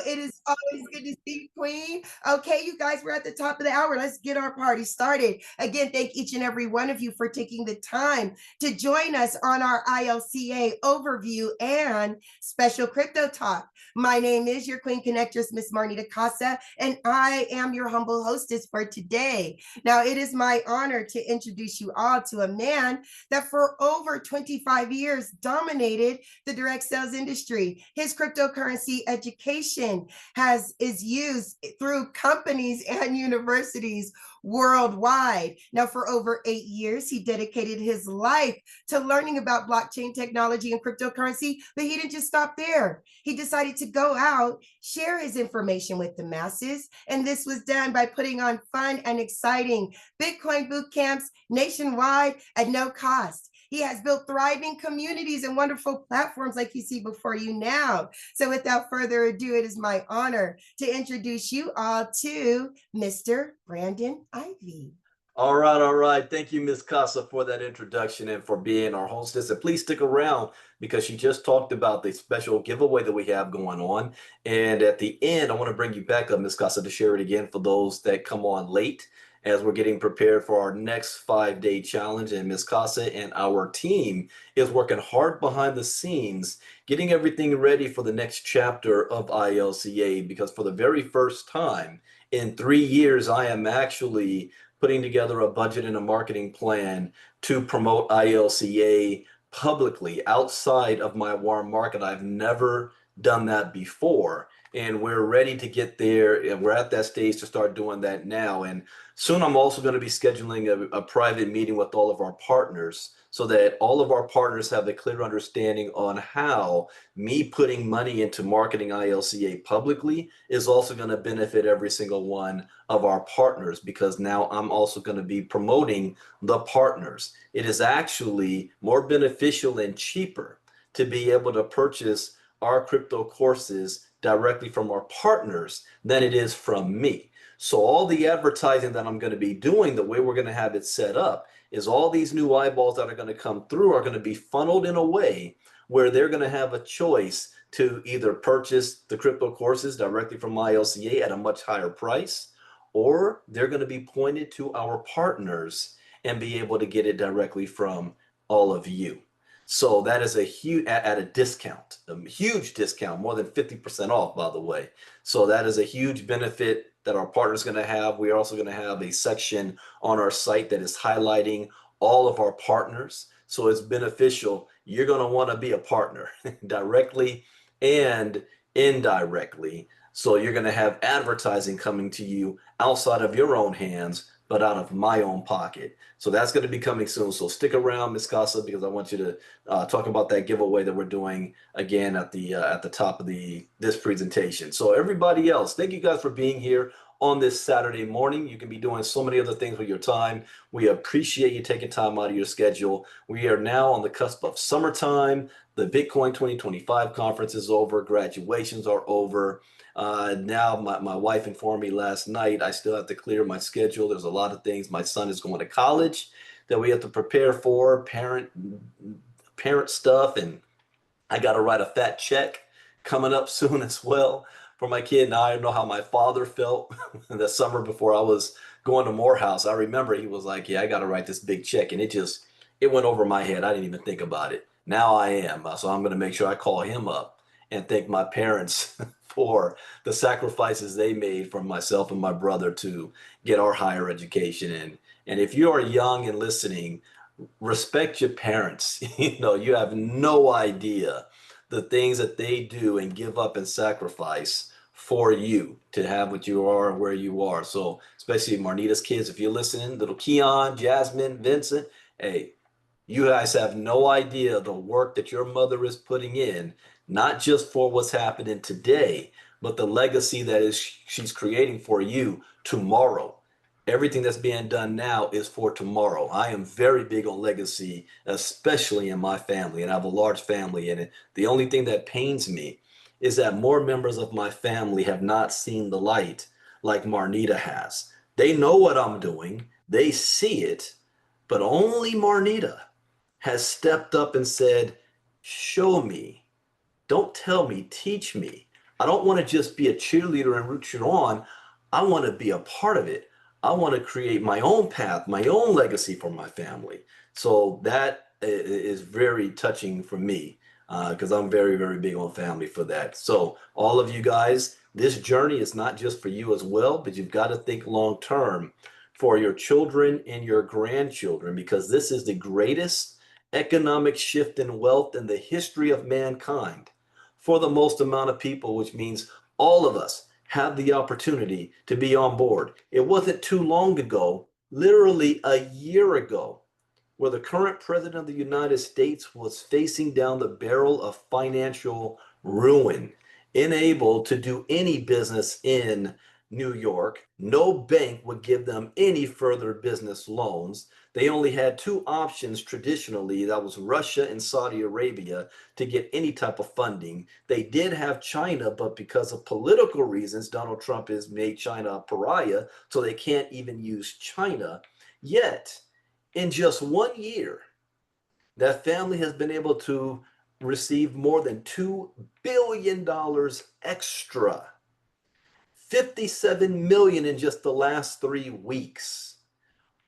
It is always good to see you, Queen. Okay, you guys, we're at the top of the hour. Let's get our party started. Again, thank each and every one of you for taking the time to join us on our ILCA overview and special crypto talk. My name is your Queen Connectress, Miss Marnita Casa, and I am your humble hostess for today. Now, it is my honor to introduce you all to a man that for over 25 years dominated the direct sales industry. His cryptocurrency education is used through companies and universities worldwide. Now, for over 8 years, he dedicated his life to learning about blockchain technology and cryptocurrency, but he didn't just stop there. He decided to go out, share his information with the masses, and this was done by putting on fun and exciting Bitcoin boot camps nationwide at no cost. He has built thriving communities and wonderful platforms like you see before you now. So without further ado, it is my honor to introduce you all to Mr. Brandon Ivey. All right, all right. Thank you, Ms. Casa, for that introduction and for being our hostess. And please stick around because she just talked about the special giveaway that we have going on. And at the end, I want to bring you back up, Ms. Casa, to share it again for those that come on late as we're getting prepared for our next 5-day challenge. And Ms. Casa and our team is working hard behind the scenes, getting everything ready for the next chapter of ILCA, because for the very first time in 3 years, I am actually putting together a budget and a marketing plan to promote ILCA publicly outside of my warm market. I've never done that before, and we're ready to get there, and we're at that stage to start doing that now. And soon I'm also going to be scheduling a private meeting with all of our partners so that all of our partners have a clear understanding on how me putting money into marketing ILCA publicly is also going to benefit every single one of our partners, because now I'm also going to be promoting the partners. It is actually more beneficial and cheaper to be able to purchase our crypto courses directly from our partners than it is from me. So all the advertising that I'm going to be doing, the way we're going to have it set up, is all these new eyeballs that are going to come through are going to be funneled in a way where they're going to have a choice to either purchase the crypto courses directly from ILCA at a much higher price, or they're going to be pointed to our partners and be able to get it directly from all of you. So that is a huge, at a discount, a huge discount, more than 50% off, by the way. So that is a huge benefit that our partners are going to have. We are also going to have a section on our site that is highlighting all of our partners. So it's beneficial. You're going to want to be a partner directly and indirectly. So you're going to have advertising coming to you outside of your own hands, but out of my own pocket. So that's going to be coming soon. So stick around, Ms. Casa, because I want you to talk about that giveaway that we're doing again at the top of this presentation. So everybody else, thank you guys for being here on this Saturday morning. You can be doing so many other things with your time. We appreciate you taking time out of your schedule. We are now on the cusp of summertime. The Bitcoin 2025 conference is over. Graduations are over. Now my wife informed me last night I still have to clear my schedule. There's a lot of things. My son is going to college that we have to prepare for, parent stuff, and I got to write a fat check coming up soon as well for my kid. Now I know how my father felt the summer before I was going to Morehouse. I remember he was like, yeah, I got to write this big check, and it went over my head. I didn't even think about it. Now I am. So I'm going to make sure I call him up and thank my parents for the sacrifices they made for myself and my brother to get our higher education. And if you are young and listening, respect your parents. You have no idea the things that they do and give up and sacrifice for you to have what you are and where you are. So especially Marnita's kids, if you're listening, little Keon, Jasmine, Vincent, hey, you guys have no idea the work that your mother is putting in, not just for what's happening today, but the legacy that she's creating for you tomorrow. Everything that's being done now is for tomorrow. I am very big on legacy, especially in my family, and I have a large family. And the only thing that pains me is that more members of my family have not seen the light like Marnita has. They know what I'm doing, they see it, but only Marnita has stepped up and said, show me, don't tell me, teach me I don't want to just be a cheerleader and root you on. I want to be a part of it. I want to create my own path, my own legacy for my family. So that is very touching for me because I'm very, very big on family for that. So all of you guys, this journey is not just for you as well, but you've got to think long term for your children and your grandchildren because this is the greatest economic shift in wealth in the history of mankind for the most amount of people, which means all of us have the opportunity to be on board. It wasn't too long ago, literally a year ago, where the current president of the United States was facing down the barrel of financial ruin, unable to do any business in New York. No bank would give them any further business loans. They only had two options traditionally, that was Russia and Saudi Arabia, to get any type of funding. They did have China, but because of political reasons, Donald Trump has made China a pariah, so they can't even use China. Yet, in just 1 year, that family has been able to receive more than $2 billion extra, 57 million in just the last 3 weeks.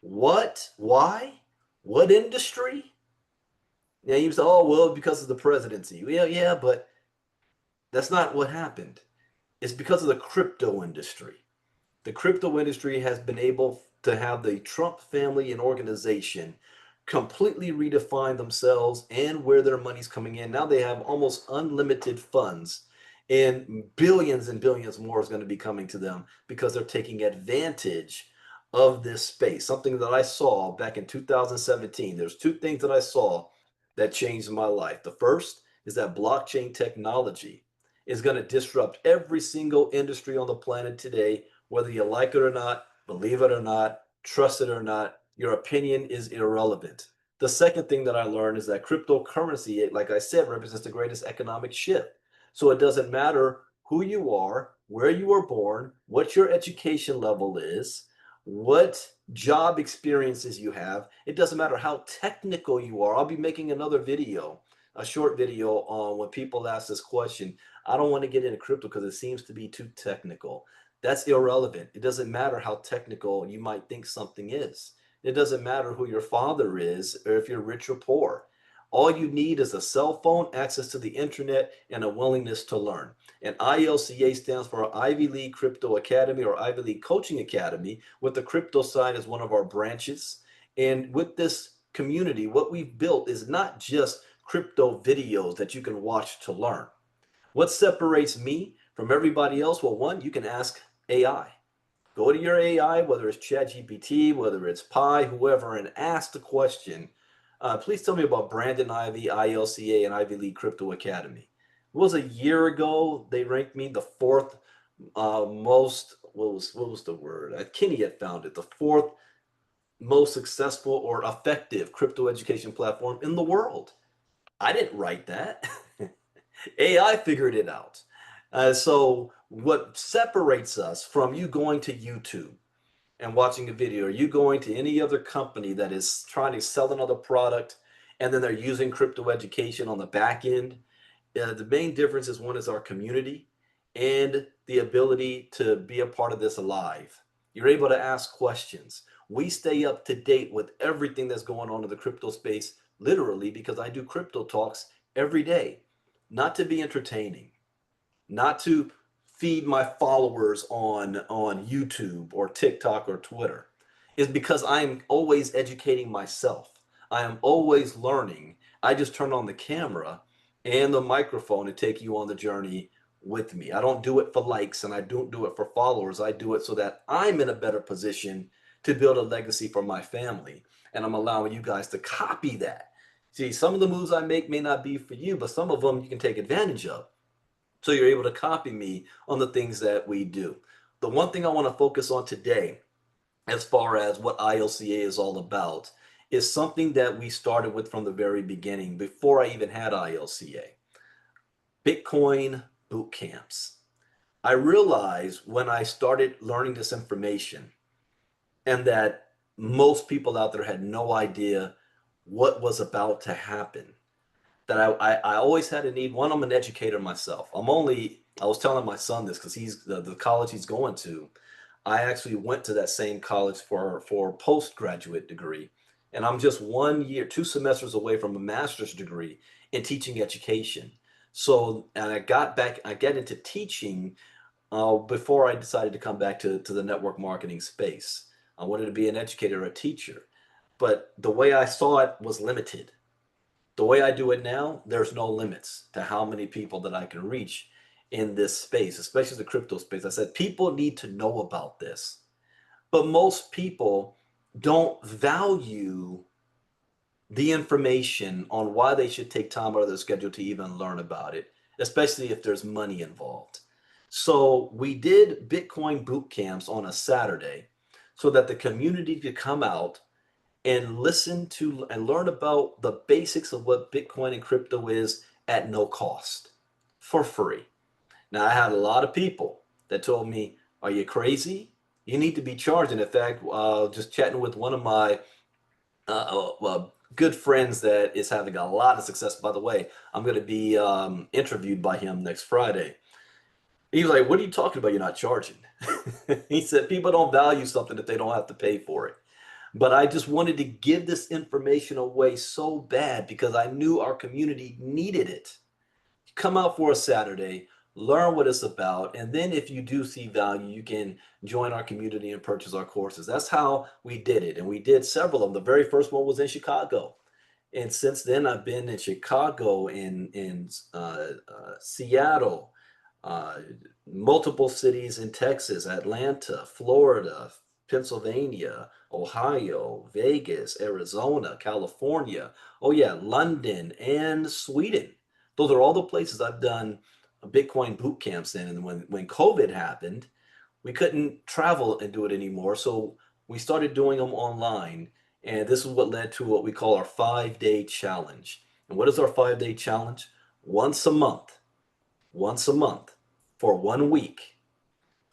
What? Why? What industry? Yeah, you say, oh, well, because of the presidency. Yeah, but that's not what happened. It's because of the crypto industry. The crypto industry has been able to have the Trump family and organization completely redefine themselves and where their money's coming in. Now they have almost unlimited funds, and billions more is going to be coming to them because they're taking advantage of this space. Something that I saw back in 2017. There's two things that I saw that changed my life. The first is that blockchain technology is going to disrupt every single industry on the planet today, whether you like it or not, believe it or not, trust it or not, your opinion is irrelevant. The second thing that I learned is that cryptocurrency, like I said, represents the greatest economic shift. So it doesn't matter who you are, where you were born, what your education level is, what job experiences you have. It doesn't matter how technical you are. I'll be making another video, a short video on when people ask this question. I don't want to get into crypto because it seems to be too technical. That's irrelevant. It doesn't matter how technical you might think something is. It doesn't matter who your father is or if you're rich or poor. All you need is a cell phone, access to the internet, and a willingness to learn. And ILCA stands for Ivy League Crypto Academy or Ivy League Coaching Academy, with the crypto side as one of our branches. And with this community, what we've built is not just crypto videos that you can watch to learn. What separates me from everybody else? Well, one, you can ask AI. Go to your AI, whether it's ChatGPT, whether it's Pi, whoever, and ask the question. Please tell me about Brandon Ivey, ILCA, and Ivy League Crypto Academy. It was a year ago. They ranked me the fourth most. What was the word? Kenny had found it. The fourth most successful or effective crypto education platform in the world. I didn't write that. AI figured it out. So what separates us from you going to YouTube and watching a video, or you going to any other company that is trying to sell another product and then they're using crypto education on the back end, the main difference is one is our community and the ability to be a part of this alive. You're able to ask questions. We stay up to date with everything that's going on in the crypto space, literally, because I do crypto talks every day, not to be entertaining, not to feed my followers on YouTube or TikTok or Twitter, is because I'm always educating myself. I am always learning. I just turn on the camera and the microphone to take you on the journey with me. I don't do it for likes and I don't do it for followers. I do it so that I'm in a better position to build a legacy for my family. And I'm allowing you guys to copy that. See, some of the moves I make may not be for you, but some of them you can take advantage of. So you're able to copy me on the things that we do. The one thing I want to focus on today, as far as what ILCA is all about, is something that we started with from the very beginning, before I even had ILCA. Bitcoin boot camps. I realized when I started learning this information and that most people out there had no idea what was about to happen, that I always had a need. One, I'm an educator myself. I'm only I was telling my son this because he's the college he's going to. I actually went to that same college for a postgraduate degree, and I'm just 1 year, 2 semesters away from a master's degree in teaching education. So, and I got into teaching before I decided to come back to the network marketing space. I wanted to be an educator, a teacher, but the way I saw it was limited. The way I do it now, there's no limits to how many people that I can reach in this space, especially the crypto space. I said people need to know about this, but most people don't value the information on why they should take time out of their schedule to even learn about it, especially if there's money involved. So we did Bitcoin boot camps on a Saturday so that the community could come out and listen to and learn about the basics of what Bitcoin and crypto is at no cost for free. Now, I had a lot of people that told me, "Are you crazy? You need to be charged." And in fact, just chatting with one of my good friends that is having a lot of success. By the way, I'm going to be interviewed by him next Friday. He was like, "What are you talking about? You're not charging." He said, "People don't value something if they don't have to pay for it." But I just wanted to give this information away so bad because I knew our community needed it. Come out for a Saturday, learn what it's about, and then if you do see value, you can join our community and purchase our courses. That's how we did it. And we did several of them. The very first one was in Chicago. And since then, I've been in Chicago, in Seattle, uh, multiple cities in Texas, Atlanta, Florida, Pennsylvania, Ohio, Vegas, Arizona, California. Oh yeah, London and Sweden. Those are all the places I've done Bitcoin boot camps in. And when COVID happened, we couldn't travel and do it anymore. So we started doing them online. And this is what led to what we call our 5 day challenge. And what is our 5 day challenge? Once a month, once a month for 1 week,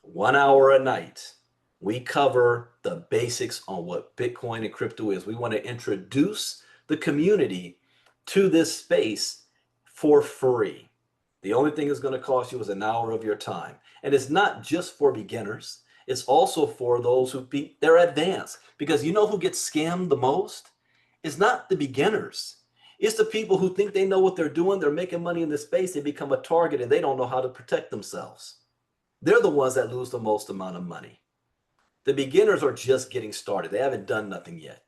1 hour a night, we cover the basics on what Bitcoin and crypto is. We want to introduce the community to this space for free. The only thing it's going to cost you is an hour of your time. And it's not just for beginners, it's also for those they're advanced. Because you know who gets scammed the most? It's not the beginners. It's the people who think they know what they're doing, they're making money in this space, they become a target and they don't know how to protect themselves. They're the ones that lose the most amount of money. The beginners are just getting started. They haven't done nothing yet.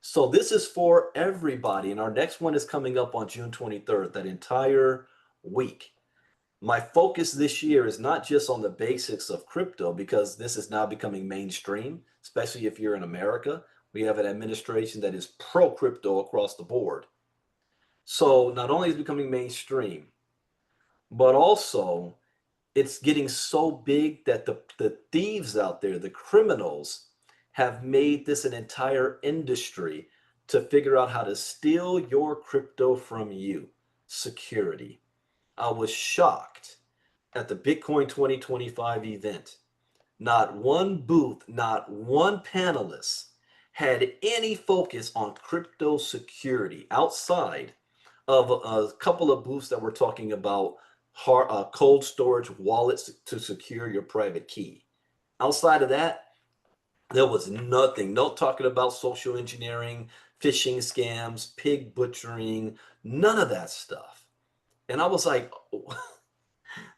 So this is for everybody. And our next one is coming up on June 23rd, that entire week. My focus this year is not just on the basics of crypto because this is now becoming mainstream, especially if you're in America. We have an administration that is pro crypto across the board. So not only is it becoming mainstream, but also it's getting so big that the thieves out there, the criminals, have made this an entire industry to figure out how to steal your crypto from you. Security. I was shocked at the Bitcoin 2025 event. Not one booth, not one panelist had any focus on crypto security outside of a couple of booths that were talking about cold storage wallets to secure your private key. Outside of that, there was nothing. No talking about social engineering, phishing scams, pig butchering, none of that stuff. And I was like,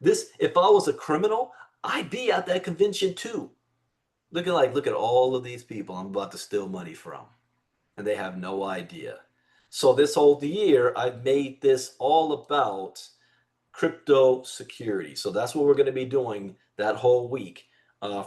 this, if I was a criminal, I'd be at that convention too. Look at all of these people I'm about to steal money from, and they have no idea. So this whole year, I've made this all about crypto security. So that's what we're going to be doing that whole week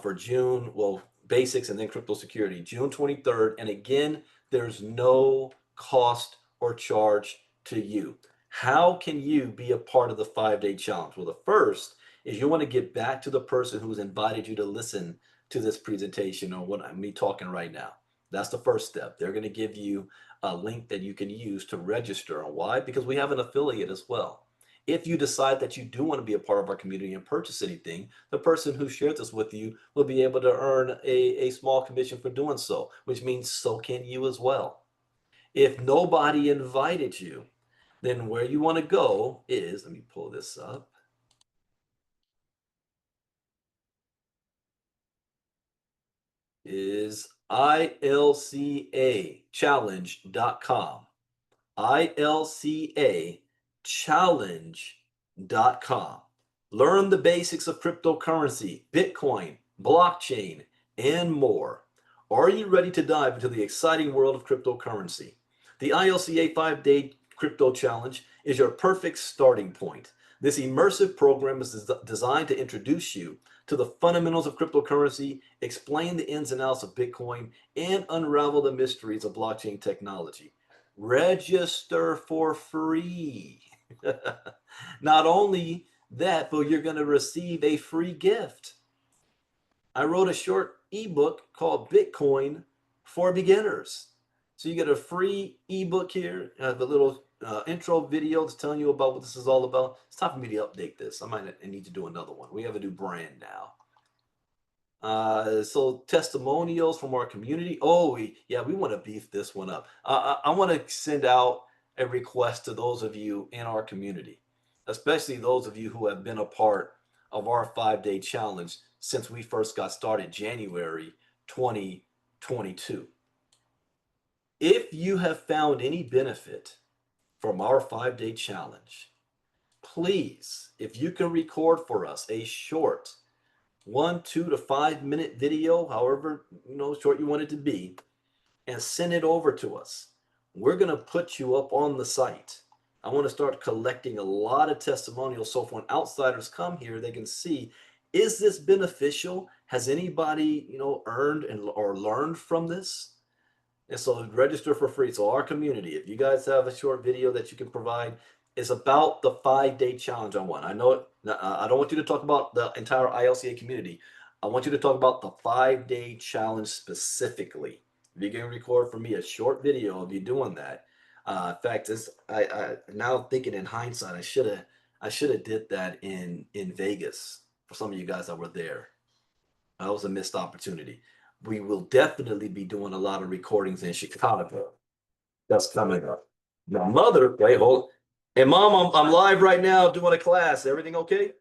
for June. Well, basics and then crypto security, June 23rd. And again, there's no cost or charge to you. How can you be a part of the 5 day challenge? Well, the first is you want to get back to the person who's invited you to listen to this presentation or what I'm me talking right now. That's the first step. They're going to give you a link that you can use to register. And why? Because we have an affiliate as well. If you decide that you do want to be a part of our community and purchase anything, the person who shared this with you will be able to earn a small commission for doing so, which means so can you as well. If nobody invited you, then where you want to go is, let me pull this up. is ilcachallenge.com. ilcachallenge.com. Learn the basics of cryptocurrency, Bitcoin, blockchain, and more. Are you ready to dive into the exciting world of cryptocurrency? The ILCA 5-Day Crypto Challenge is your perfect starting point. This immersive program is designed to introduce you to the fundamentals of cryptocurrency, explain the ins and outs of Bitcoin, and unravel the mysteries of blockchain technology. Register for free. Not only that, but you're going to receive a free gift. I wrote a short ebook called Bitcoin for Beginners. So you get a free ebook here. I have a little intro video that's telling you about what this is all about. It's time for me to update this. I might need to do another one. We have a new brand now. So testimonials from our community. Oh, yeah, we want to beef this one up. I want to send out a request to those of you in our community, especially those of you who have been a part of our 5-day challenge since we first got started January 2022. If you have found any benefit from our 5-day challenge, please, if you can record for us a short 1, 2 to 5 minute video, however short you want it to be, and send it over to us. We're going to put you up on the site. I want to start collecting a lot of testimonials so when outsiders come here, they can see, is this beneficial? Has anybody, earned or learned from this? And so register for free. So our community, if you guys have a short video that you can provide, is about the 5-day challenge I want. I know I don't want you to talk about the entire ILCA community. I want you to talk about the 5-day challenge specifically. If you can record for me a short video of you doing that. In fact, I now thinking in hindsight, I should have did that in Vegas for some of you guys that were there. That was a missed opportunity. We will definitely be doing a lot of recordings in Chicago. That's coming up. My mother, wait, hold. Hey, Mom, I'm live right now doing a class. Everything okay?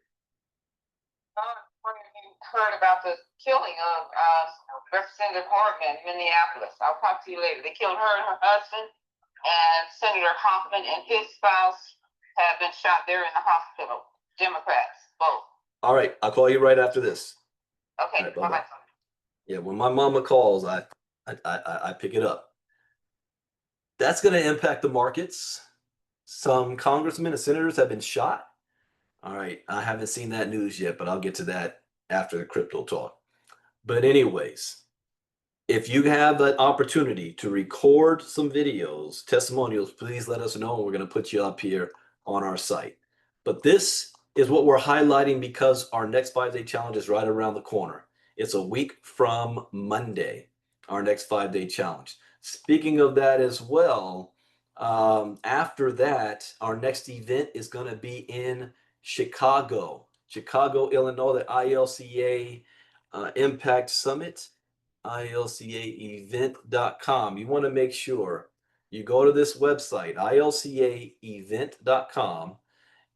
Wondering if you heard about the killing of Representative Hartman in Minneapolis. I'll talk to you later. They killed her and her husband, and Senator Hoffman and his spouse have been shot there in the hospital. Democrats, both. All right, I'll call you right after this. Okay, right, bye-bye. Yeah, when my mama calls, I pick it up. That's going to impact the markets. Some congressmen and senators have been shot. All right, I haven't seen that news yet, but I'll get to that after the crypto talk. But anyways, if you have an opportunity to record some videos, testimonials, please let us know. We're going to put you up here on our site. But this is what we're highlighting because our next 5-day challenge is right around the corner. It's a week from Monday, our next 5-day challenge. Speaking of that as well, after that, our next event is going to be in Chicago, Illinois, the ILCA Impact Summit, ilcaevent.com. You want to make sure you go to this website, ilcaevent.com,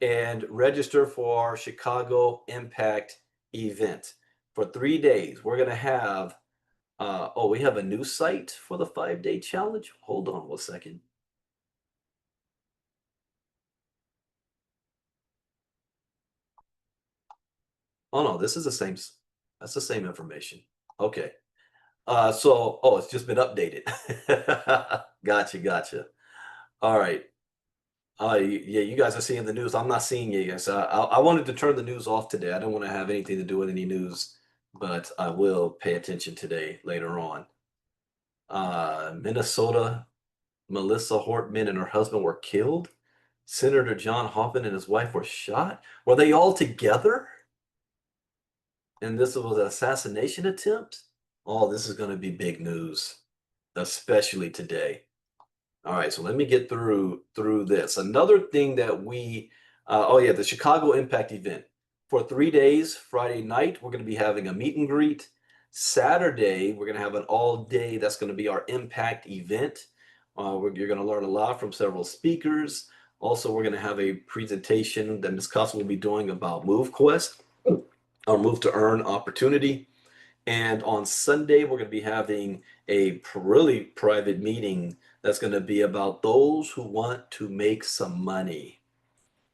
and register for our Chicago Impact event. For 3 days, we're going to have, we have a new site for the 5-day challenge. Hold on 1 second. Oh no, this is the same. That's the same information. Okay. It's just been updated. Gotcha. All right. Yeah, you guys are seeing the news. I'm not seeing you guys. I wanted to turn the news off today. I don't want to have anything to do with any news, but I will pay attention today later on. Minnesota, Melissa Hortman and her husband were killed. Senator John Hoffman and his wife were shot. Were they all together? And this was an assassination attempt? Oh, this is going to be big news, especially today. All right, so let me get through this. Another thing that the Chicago Impact event. For 3 days, Friday night, we're going to be having a meet and greet. Saturday, we're going to have an all day. That's going to be our Impact event. You're going to learn a lot from several speakers. Also, we're going to have a presentation that Ms. Costa will be doing about MoveQuest, or Move to Earn opportunity. And on Sunday, we're going to be having a really private meeting that's going to be about those who want to make some money.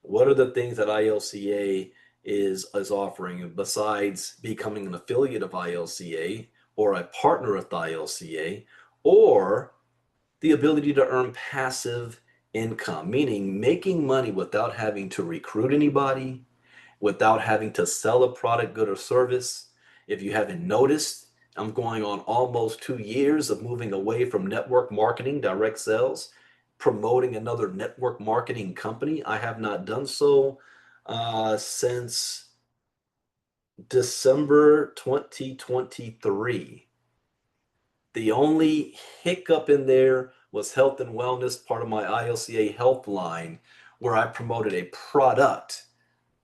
What are the things that ILCA is offering besides becoming an affiliate of ILCA or a partner with ILCA, or the ability to earn passive income, meaning making money without having to recruit anybody, without having to sell a product, good, or service. If you haven't noticed, I'm going on almost 2 years of moving away from network marketing, direct sales, promoting another network marketing company. I have not done so since December 2023. The only hiccup in there was health and wellness, part of my ILCA health line, where I promoted a product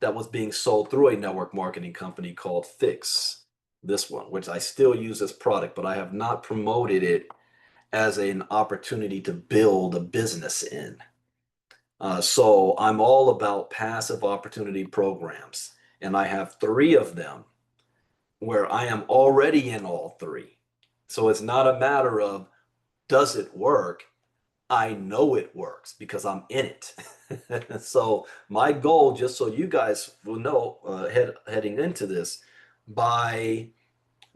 that was being sold through a network marketing company called Fix. This one, which I still use as product, but I have not promoted it as an opportunity to build a business in. So I'm all about passive opportunity programs, and I have 3 of them where I am already in all 3. So it's not a matter of does it work? I know it works because I'm in it. So my goal, just so you guys will know, heading into this, by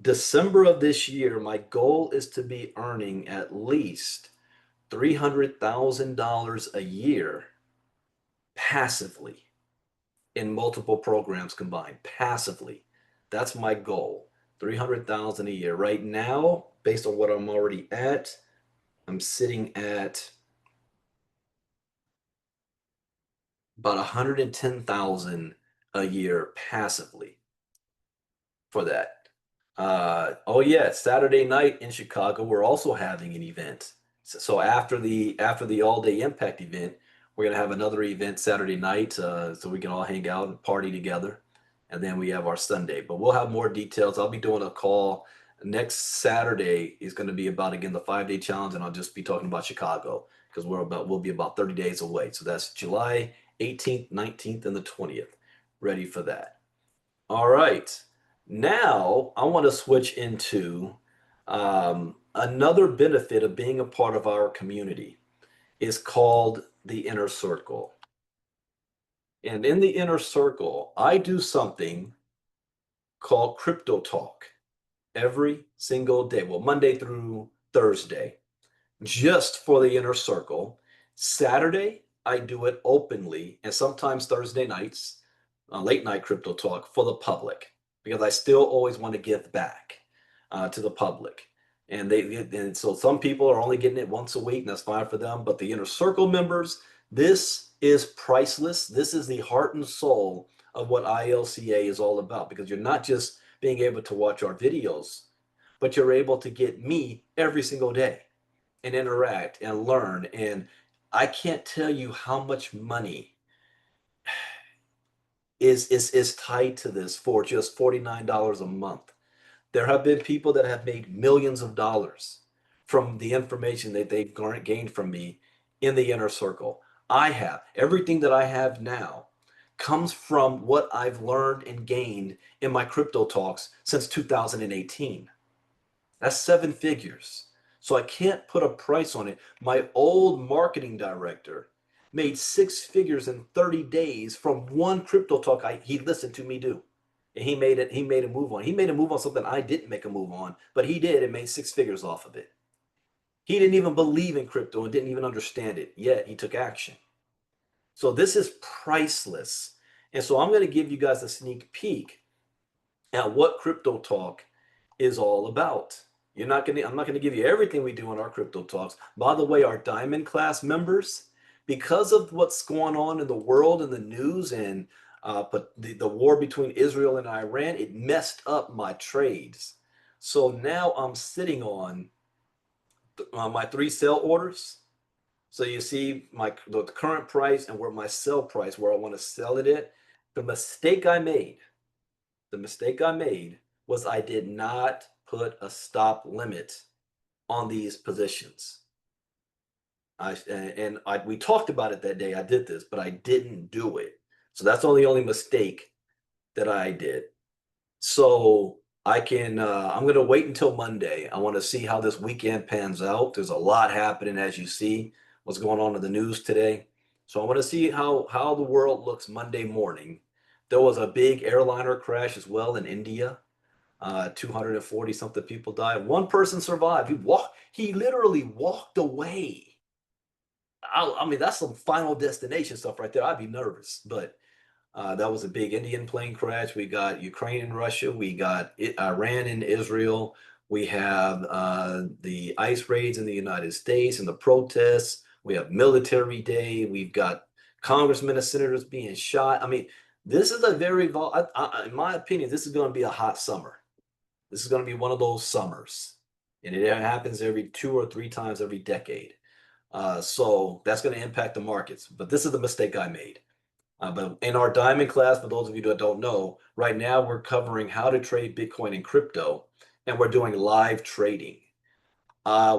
December of this year, my goal is to be earning at least $300,000 a year passively in multiple programs combined. Passively, that's my goal. 300,000 a year. Right now, based on what I'm already at, I'm sitting at about 110,000 a year passively for that. Oh yeah, Saturday night in Chicago, we're also having an event. So after the all day impact event, we're gonna have another event Saturday night, so we can all hang out and party together. And then we have our Sunday. But we'll have more details. I'll be doing a call next Saturday. Is going to be about again the 5-day challenge, and I'll just be talking about Chicago because we'll be about 30 days away. So that's July 18th, 19th, and the 20th. Ready for that. All right. Now I want to switch into another benefit of being a part of our community is called the inner circle. And in the inner circle, I do something called Crypto Talk every single day. Well, Monday through Thursday, just for the inner circle. Saturday, I do it openly, and sometimes Thursday nights, late night Crypto Talk for the public, because I still always want to give back to the public. And so some people are only getting it once a week, and that's fine for them. But the inner circle members, this is priceless. This is the heart and soul of what ILCA is all about, because you're not just being able to watch our videos, but you're able to get me every single day and interact and learn. And I can't tell you how much money is tied to this for just $49 a month. There have been people that have made millions of dollars from the information that they've gained from me in the inner circle. I have everything that I have now comes from what I've learned and gained in my crypto talks since 2018. That's 7 figures. So I can't put a price on it. My old marketing director made 6 figures in 30 days from one crypto talk he listened to me do. And he made a move on. He made a move on something I didn't make a move on, but he did and made 6 figures off of it. He didn't even believe in crypto and didn't even understand it, yet he took action. So this is priceless. And so I'm going to give you guys a sneak peek at what crypto talk is all about. I'm not going to give you everything we do in our crypto talks. By the way, our diamond class members, because of what's going on in the world and the news, and but the war between Israel and Iran, it messed up my trades. So now I'm sitting on my 3 sell orders. So you see the current price and where my sell price, where I want to sell it at. The mistake I made was I did not put a stop limit on these positions. We talked about it that day. I did this, but I didn't do it. So that's the only mistake that I did. So I'm going to wait until Monday. I want to see how this weekend pans out. There's a lot happening, as you see, what's going on in the news today. So I want to see how the world looks Monday morning. There was a big airliner crash as well in India. 240 something people died. One person survived. He literally walked away. I mean, that's some Final Destination stuff right there. I'd be nervous, but that was a big Indian plane crash. We got Ukraine and Russia. We got Iran and Israel. We have the ICE raids in the United States and the protests. We have Military Day. We've got congressmen and senators being shot. I mean, this is a very, in my opinion, this is going to be a hot summer. This is going to be one of those summers. And it happens every 2 or 3 times every decade. So that's going to impact the markets. But this is the mistake I made. But in our diamond class, for those of you that don't know, right now we're covering how to trade Bitcoin and crypto, and we're doing live trading.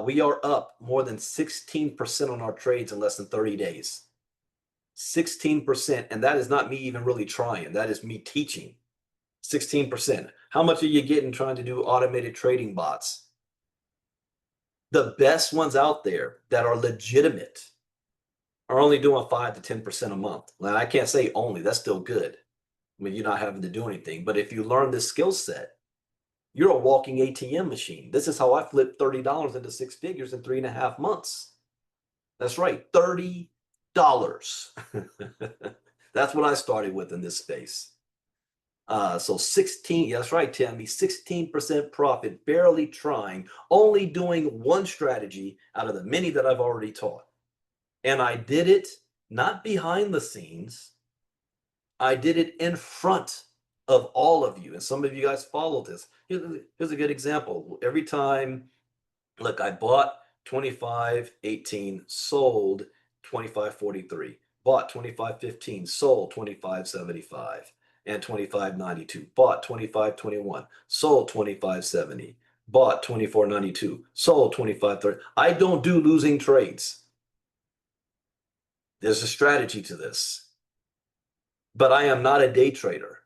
We are up more than 16% on our trades in less than 30 days. 16%, and that is not me even really trying. That is me teaching. 16%. How much are you getting trying to do automated trading bots? The best ones out there that are legitimate are only doing 5 to 10% a month. Now, I can't say only, that's still good. I mean, you're not having to do anything. But if you learn this skill set, you're a walking ATM machine. This is how I flipped $30 into 6 figures in 3.5 months. That's right, $30. That's what I started with in this space. So 16, that's right, Tammy, 16% profit, barely trying, only doing one strategy out of the many that I've already taught. And I did it not behind the scenes. I did it in front of all of you. And some of you guys followed this. Here's a good example. Every time, look, I bought 25.18, sold 25.43, bought 25.15, sold 25.75, and 25.92, bought 25.21, sold 25.70, bought 24.92, sold 25.30. I don't do losing trades. There's a strategy to this. But I am not a day trader.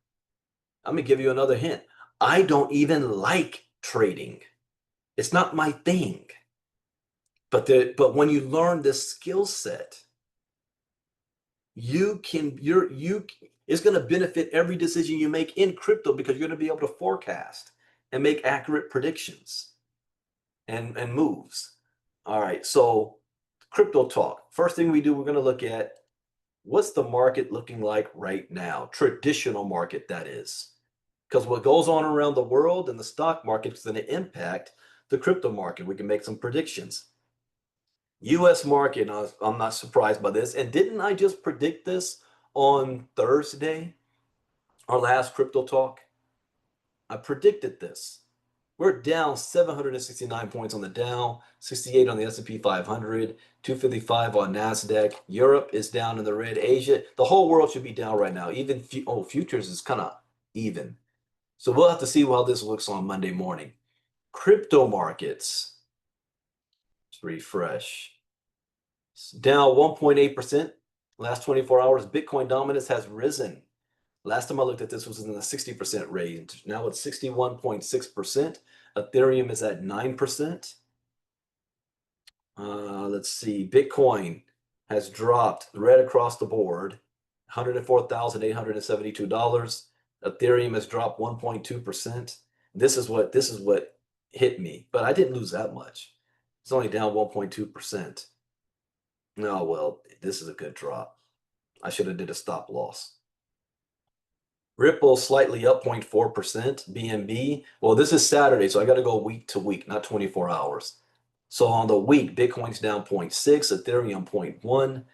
I'm going to give you another hint. I don't even like trading. It's not my thing. But when you learn this skill set, it's going to benefit every decision you make in crypto because you're going to be able to forecast and make accurate predictions and moves. All right, so crypto talk. First thing we do, we're going to look at what's the market looking like right now? Traditional market, that is. Because what goes on around the world and the stock market is going to impact the crypto market. We can make some predictions. US market, I'm not surprised by this. And didn't I just predict this on Thursday, our last crypto talk? I predicted this. We're down 769 points on the Dow, 68 on the S&P 500, 255 on NASDAQ. Europe is down in the red. Asia, the whole world should be down right now. Even futures is kind of even. So we'll have to see how this looks on Monday morning. Crypto markets, let's refresh. It's down 1.8%. Last 24 hours, Bitcoin dominance has risen. Last time I looked at this was in the 60% range. Now it's 61.6%. Ethereum is at 9%. Let's see. Bitcoin has dropped right across the board, $104,872. Ethereum has dropped 1.2%. This is what hit me, but I didn't lose that much. It's only down 1.2%. No, well, this is a good drop. I should have did a stop loss. Ripple slightly up 0.4%. BNB, well, this is Saturday, so I got to go week to week, not 24 hours. So on the week, Bitcoin's down 0.6, Ethereum 0.1,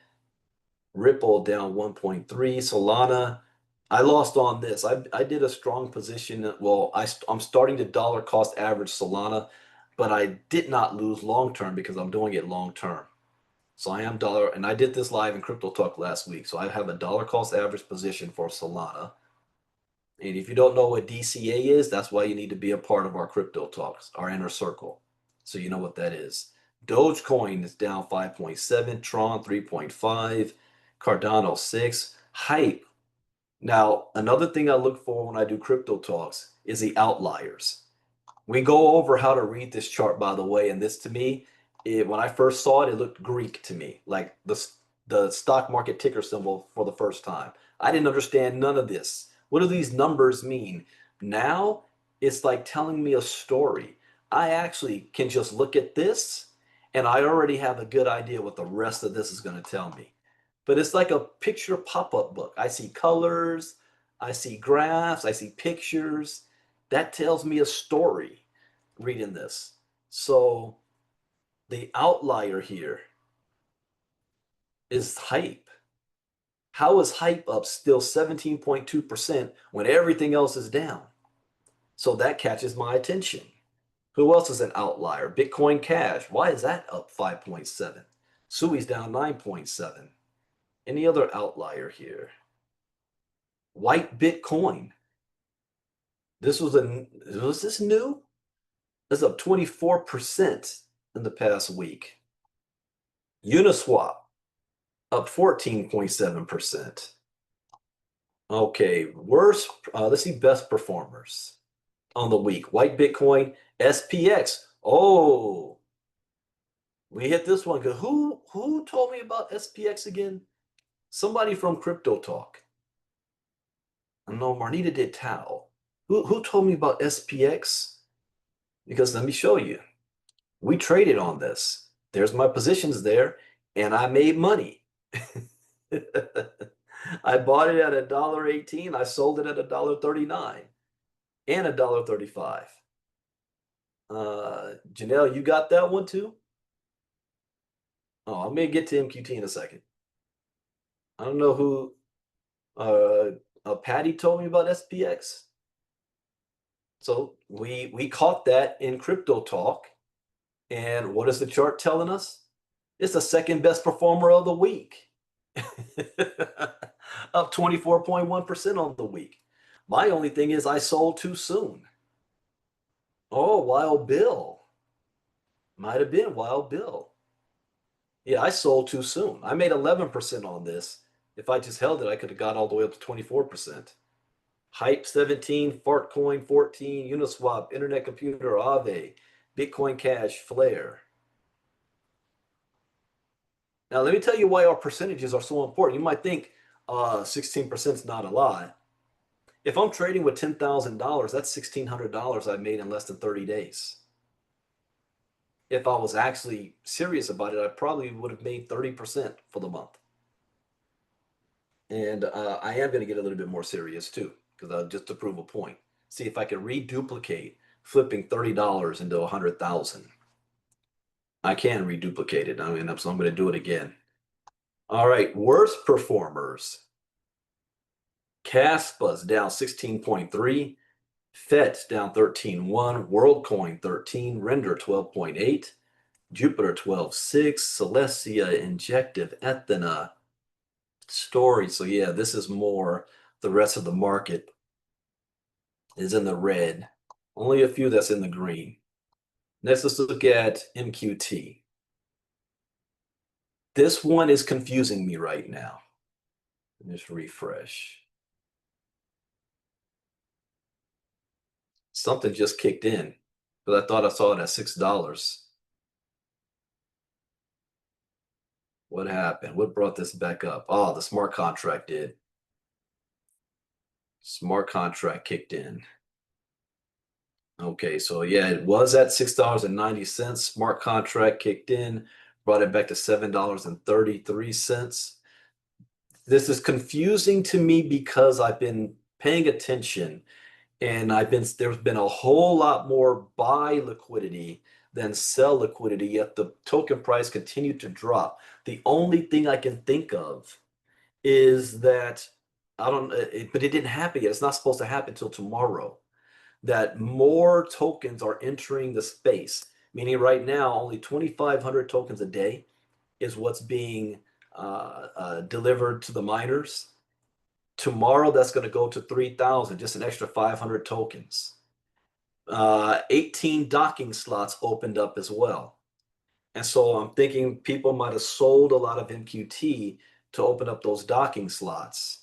Ripple down 1.3, Solana. I lost on this. I did a strong position. Well, I'm starting to dollar cost average Solana, but I did not lose long term because I'm doing it long term. So I am dollar, and I did this live in Crypto Talk last week. So I have a dollar cost average position for Solana. And if you don't know what DCA is, that's why you need to be a part of our Crypto Talks, our inner circle. So you know what that is. Dogecoin is down 5.7, Tron 3.5, Cardano 6, Hype. Now, another thing I look for when I do Crypto Talks is the outliers. We go over how to read this chart, by the way, and this to me, when I first saw it, it looked Greek to me, like the stock market ticker symbol for the first time. I didn't understand none of this. What do these numbers mean? Now it's like telling me a story. I actually can just look at this and I already have a good idea what the rest of this is going to tell me. But it's like a picture pop-up book. I see colors, I see graphs, I see pictures. That tells me a story reading this. So the outlier here is hype. How is hype up still 17.2% when everything else is down? So that catches my attention. Who else is an outlier? Bitcoin Cash. Why is that up 5.7? Sui's down 9.7. Any other outlier here? White Bitcoin. Was this new? It's up 24% in the past week. Uniswap up 14.7%. Okay, let's see best performers on the week. White Bitcoin, SPX. Oh, we hit this one. Who told me about SPX again? Somebody from Crypto Talk. I know Marnita did Tao. Who told me about SPX? Because let me show you. We traded on this. There's my positions there, and I made money. I bought it at $1.18. I sold it at $1.39 and $1.35. Janelle, you got that one too? Oh, I'm gonna get to MQT in a second. I don't know who. Patty told me about SPX. So we caught that in Crypto Talk. And what is the chart telling us? It's the second best performer of the week. Up 24.1% on the week. My only thing is I sold too soon. Oh, Wild Bill. Might have been Wild Bill. Yeah, I sold too soon. I made 11% on this. If I just held it, I could have got all the way up to 24%. Hype 17, Fartcoin 14, Uniswap, Internet Computer, Aave, Bitcoin Cash, Flare. Now, let me tell you why our percentages are so important. You might think 16% is not a lot. If I'm trading with $10,000, that's $1,600 I made in less than 30 days. If I was actually serious about it, I probably would have made 30% for the month. And I am going to get a little bit more serious too, because just to prove a point. See if I can reduplicate flipping $30 into 100,000. I can reduplicate it. So I'm going to do it again. All right, worst performers. Caspa's down 16.3, FET's down 13.1, WorldCoin 13, Render 12.8, Jupiter 12.6, Celestia, Injective, Ethena, Story. So yeah, this is more the rest of the market is in the red. Only a few that's in the green. Next, let's look at MQT. This one is confusing me right now. Just refresh. Something just kicked in, but I thought I saw it at $6. What happened? What brought this back up? Oh, the smart contract did. Smart contract kicked in. Okay, so yeah, it was at $6.90. Smart contract kicked in, brought it back to $7.33. This is confusing to me because I've been paying attention and there's been a whole lot more buy liquidity than sell liquidity, yet the token price continued to drop. The only thing I can think of is that but it didn't happen yet. It's not supposed to happen until tomorrow. That more tokens are entering the space, meaning right now only 2,500 tokens a day is what's being delivered to the miners. Tomorrow, that's going to go to 3,000, just an extra 500 tokens. 18 docking slots opened up as well. And so I'm thinking people might have sold a lot of MQT to open up those docking slots.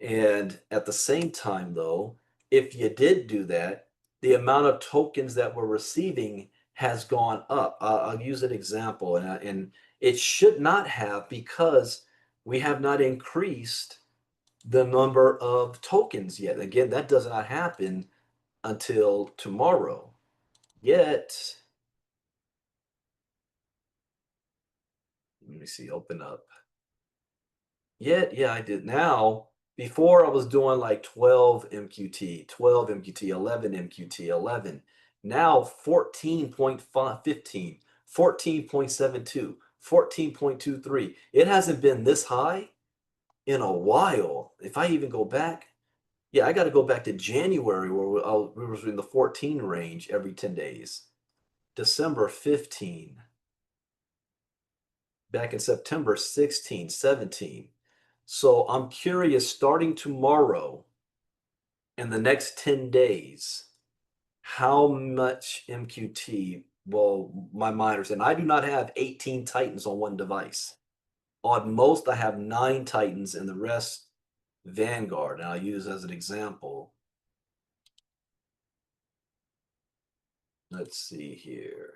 And at the same time, though, if you did do that, the amount of tokens that we're receiving has gone up. I'll use an example, and it should not have, because we have not increased the number of tokens yet. Again, that does not happen until tomorrow. Yet, let me see, open up. Yet, yeah, I did. Now, before I was doing like 12 MQT, 12 MQT, 11 MQT, 11. Now 14.15, 14.72, 14.23. It hasn't been this high in a while. If I even go back, yeah, I got to go back to January where we was in the 14 range every 10 days. December 15. Back in September 16, 17. So I'm curious, starting tomorrow in the next 10 days, how much MQT will my miners, and I do not have 18 Titans on one device. On most, I have 9 Titans and the rest Vanguard. And I'll use as an example. Let's see here.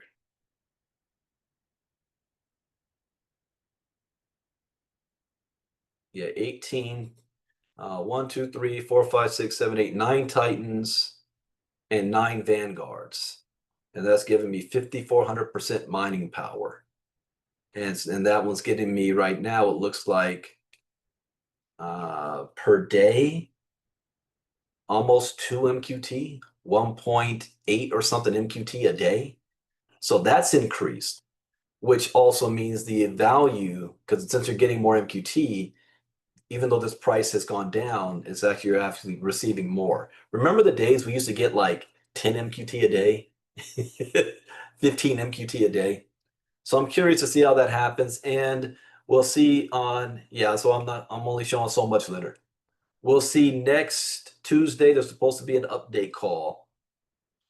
Yeah, 18. 1, 2, 3, 4, 5, 6, 7, 8, 9 Titans and 9 Vanguards. And that's giving me 5,400% mining power. And that one's getting me right now, it looks like per day, almost 2 MQT, 1.8 or something MQT a day. So that's increased, which also means the value, because since you're getting more MQT, even though this price has gone down, it's actually, you're actually receiving more. Remember the days we used to get like 10 MQT a day, 15 MQT a day? So I'm curious to see how that happens, and we'll see on, yeah, so I'm only showing so much later. We'll see next Tuesday, there's supposed to be an update call,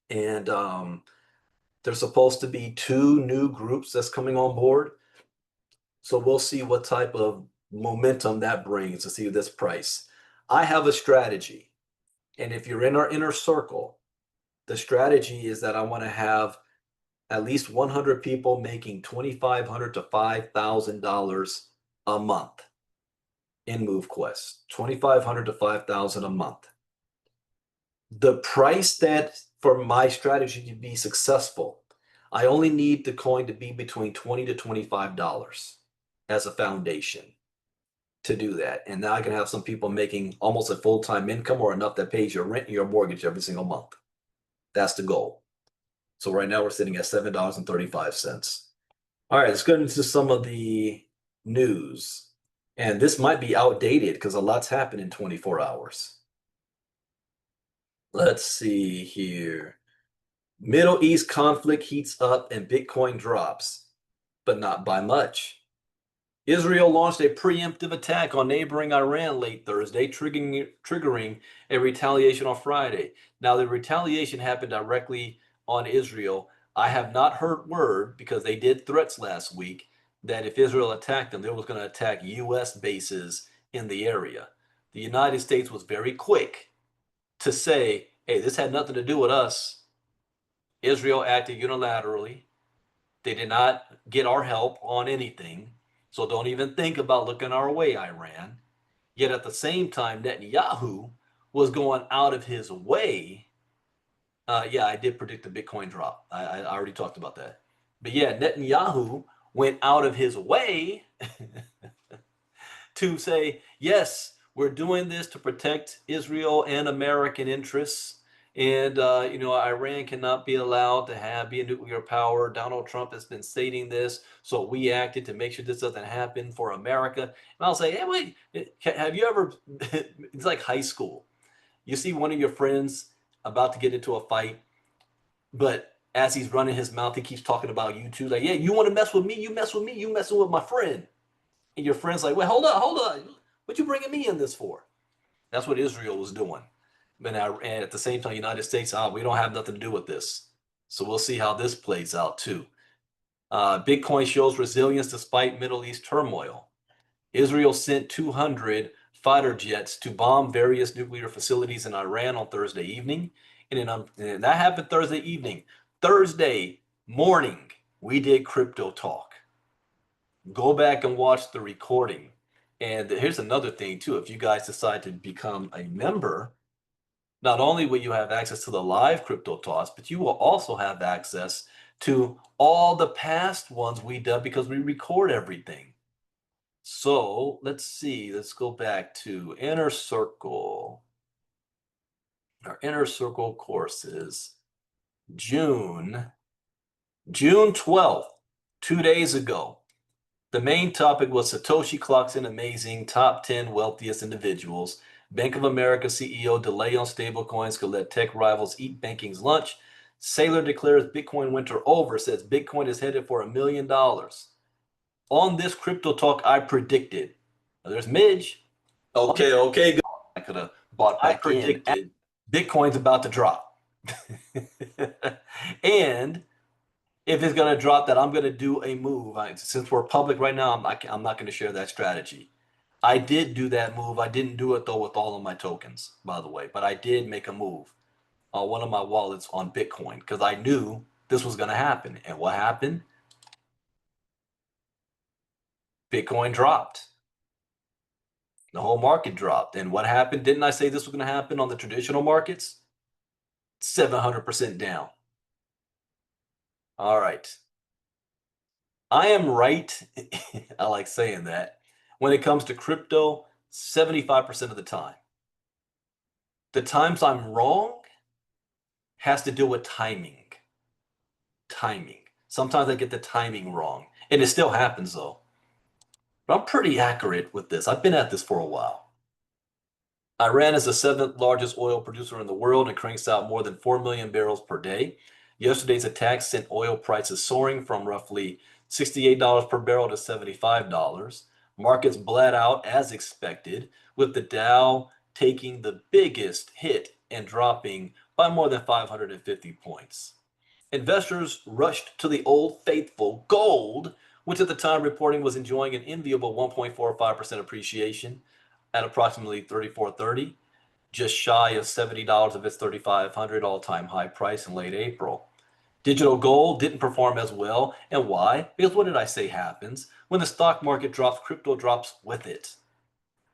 and there's supposed to be 2 new groups that's coming on board. So we'll see what type of momentum that brings to see this price. I have a strategy, and if you're in our inner circle, the strategy is that I want to have at least 100 people making $2,500 to $5,000 a month in MoveQuest. 2,500 to 5,000 a month. The price that for my strategy to be successful, I only need the coin to be between $20 to $25 as a foundation to do that. And now I can have some people making almost a full-time income or enough that pays your rent and your mortgage every single month. That's the goal. So right now we're sitting at $7.35. All right, let's get into some of the news. And this might be outdated because a lot's happened in 24 hours. Let's see here. Middle East conflict heats up and Bitcoin drops, but not by much. Israel launched a preemptive attack on neighboring Iran late Thursday, triggering a retaliation on Friday. Now, the retaliation happened directly on Israel. I have not heard word, because they did threats last week, that if Israel attacked them, they was going to attack U.S. bases in the area. The United States was very quick to say, hey, this had nothing to do with us. Israel acted unilaterally. They did not get our help on anything. So don't even think about looking our way, Iran. Yet at the same time, Netanyahu was going out of his way. Yeah, I did predict the Bitcoin drop. I already talked about that. But yeah, Netanyahu went out of his way to say, yes, we're doing this to protect Israel and American interests. And, Iran cannot be allowed to be a nuclear power. Donald Trump has been stating this. So we acted to make sure this doesn't happen for America. And I'll say, hey, wait, have you ever, it's like high school. You see one of your friends about to get into a fight, but as he's running his mouth, he keeps talking about you too. Like, yeah, you want to mess with me? You mess with me? You messing with my friend. And your friend's like, wait, hold on. What you bringing me in this for? That's what Israel was doing. And at the same time, United States, we don't have nothing to do with this. So we'll see how this plays out too. Bitcoin shows resilience despite Middle East turmoil. Israel sent 200 fighter jets to bomb various nuclear facilities in Iran on Thursday evening. And that happened Thursday evening. Thursday morning, we did crypto talk. Go back and watch the recording. And here's another thing too. If you guys decide to become a member, not only will you have access to the live crypto talks, but you will also have access to all the past ones we done because we record everything. So let's see. Let's go back to Inner Circle. Our Inner Circle courses, June 12th, 2 days ago. The main topic was Satoshi clocks in amazing top 10 wealthiest individuals. Bank of America CEO delay on stablecoins could let tech rivals eat banking's lunch. Saylor declares Bitcoin winter over, says Bitcoin is headed for $1 million. On this crypto talk, I predicted. Now, there's Midge. Okay. I could have bought back in. Bitcoin's about to drop. And if it's going to drop, that I'm going to do a move. Since we're public right now, I'm not going to share that strategy. I did do that move. I didn't do it, though, with all of my tokens, by the way. But I did make a move on one of my wallets on Bitcoin because I knew this was going to happen. And what happened? Bitcoin dropped. The whole market dropped. And what happened? Didn't I say this was going to happen on the traditional markets? 700% down. All right. I am right. I like saying that. When it comes to crypto, 75% of the time. The times I'm wrong has to do with timing. Sometimes I get the timing wrong. And it still happens though. But I'm pretty accurate with this. I've been at this for a while. Iran is the 7th largest oil producer in the world and cranks out more than 4 million barrels per day. Yesterday's attack sent oil prices soaring from roughly $68 per barrel to $75. Markets bled out as expected, with the Dow taking the biggest hit and dropping by more than 550 points. Investors rushed to the old faithful gold, which at the time reporting was enjoying an enviable 1.45% appreciation at approximately $34.30, just shy of $70 of its $3,500 all-time high price in late April. Digital gold didn't perform as well. And why? Because what did I say happens? When the stock market drops, crypto drops with it.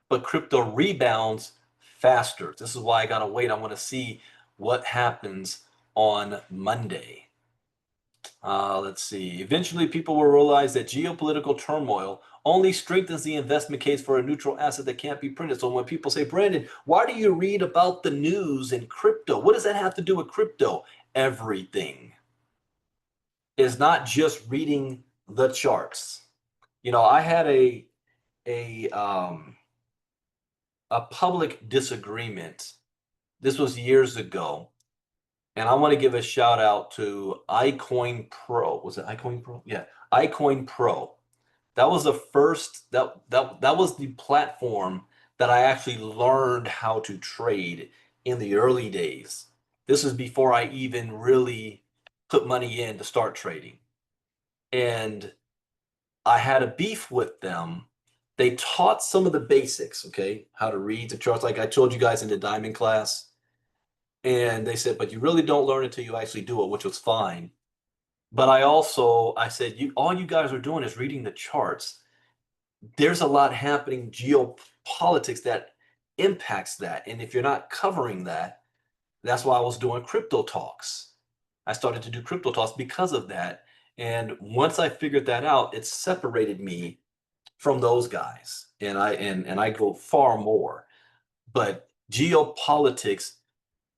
But crypto rebounds faster. This is why I gotta wait. I want to see what happens on Monday. Let's see. Eventually, people will realize that geopolitical turmoil only strengthens the investment case for a neutral asset that can't be printed. So when people say, Brandon, why do you read about the news and crypto? What does that have to do with crypto? Everything. Is not just reading the charts. You know, I had a public disagreement. This was years ago. And I want to give a shout out to iCoin Pro. Was it iCoin Pro? Yeah, iCoin Pro. That was the first, that was the platform that I actually learned how to trade in the early days. This is before I even really put money in to start trading. And I had a beef with them. They taught some of the basics, okay, how to read the charts, like I told you guys in the diamond class. And they said, but you really don't learn until you actually do it, which was fine. But I said, all you guys are doing is reading the charts. There's a lot happening geopolitics that impacts that. And if you're not covering that, that's why I was doing crypto talks. I started to do crypto talks because of that. And once I figured that out, it separated me from those guys. And I go far more. But geopolitics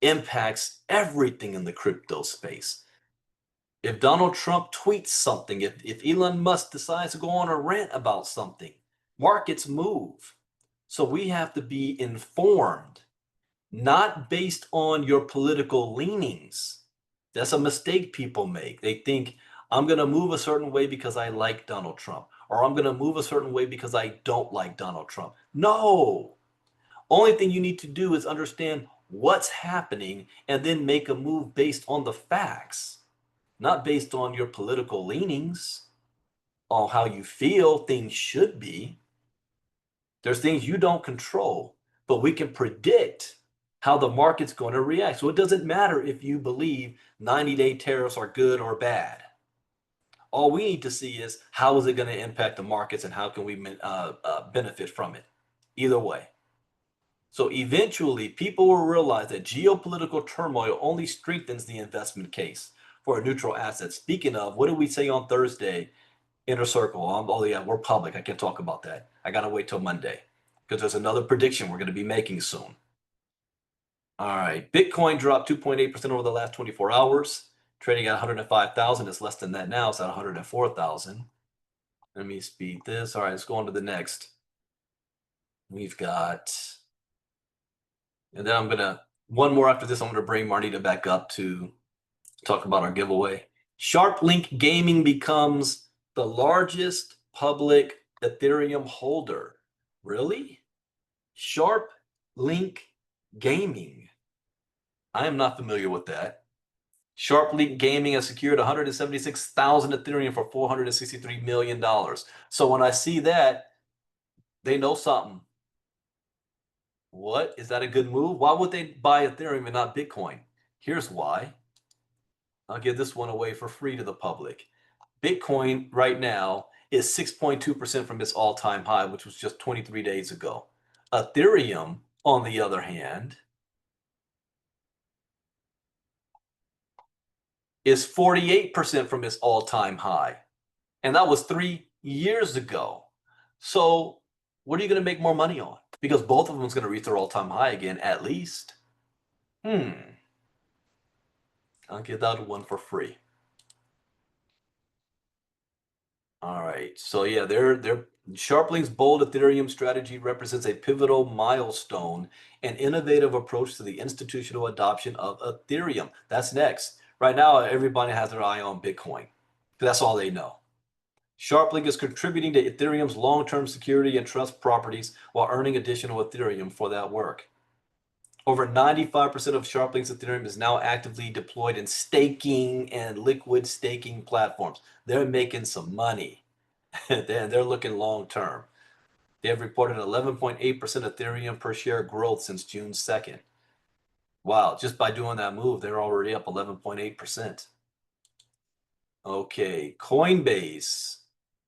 impacts everything in the crypto space. If Donald Trump tweets something, if Elon Musk decides to go on a rant about something, markets move. So we have to be informed, not based on your political leanings. That's a mistake people make. They think, I'm going to move a certain way because I like Donald Trump, or I'm going to move a certain way because I don't like Donald Trump. No. Only thing you need to do is understand what's happening and then make a move based on the facts, not based on your political leanings, on how you feel things should be. There's things you don't control, but we can predict how the market's going to react. So it doesn't matter if you believe 90-day tariffs are good or bad. All we need to see is how is it going to impact the markets and how can we benefit from it. Either way. So eventually, people will realize that geopolitical turmoil only strengthens the investment case for a neutral asset. Speaking of, what did we say on Thursday? Inner Circle. Oh yeah, we're public. I can't talk about that. I gotta wait till Monday because there's another prediction we're going to be making soon. All right, Bitcoin dropped 2.8% over the last 24 hours, trading at 105,000. It's less than that now. It's at 104,000. Let me speed this. All right, let's go on to the next. We've got, and then I'm gonna one more after this. I'm gonna bring Marnita back up to talk about our giveaway. SharpLink Gaming becomes the largest public Ethereum holder. Really? SharpLink Gaming. I am not familiar with that. SharpLink Gaming has secured 176,000 Ethereum for $463 million. So when I see that, they know something. What? Is that a good move? Why would they buy Ethereum and not Bitcoin? Here's why. I'll give this one away for free to the public. Bitcoin right now is 6.2% from its all-time high, which was just 23 days ago. Ethereum, on the other hand, is 48% from its all-time high. And that was 3 years ago. So what are you going to make more money on? Because both of them is going to reach their all-time high again, at least. I'll give that one for free. All right. So yeah, they're SharpLink's bold Ethereum strategy represents a pivotal milestone, an innovative approach to the institutional adoption of Ethereum. That's next. Right now, everybody has their eye on Bitcoin. That's all they know. SharpLink is contributing to Ethereum's long-term security and trust properties while earning additional Ethereum for that work. Over 95% of SharpLink's Ethereum is now actively deployed in staking and liquid staking platforms. They're making some money. They're looking long-term. They have reported 11.8% Ethereum per share growth since June 2nd. Wow, just by doing that move, they're already up 11.8%. Okay, Coinbase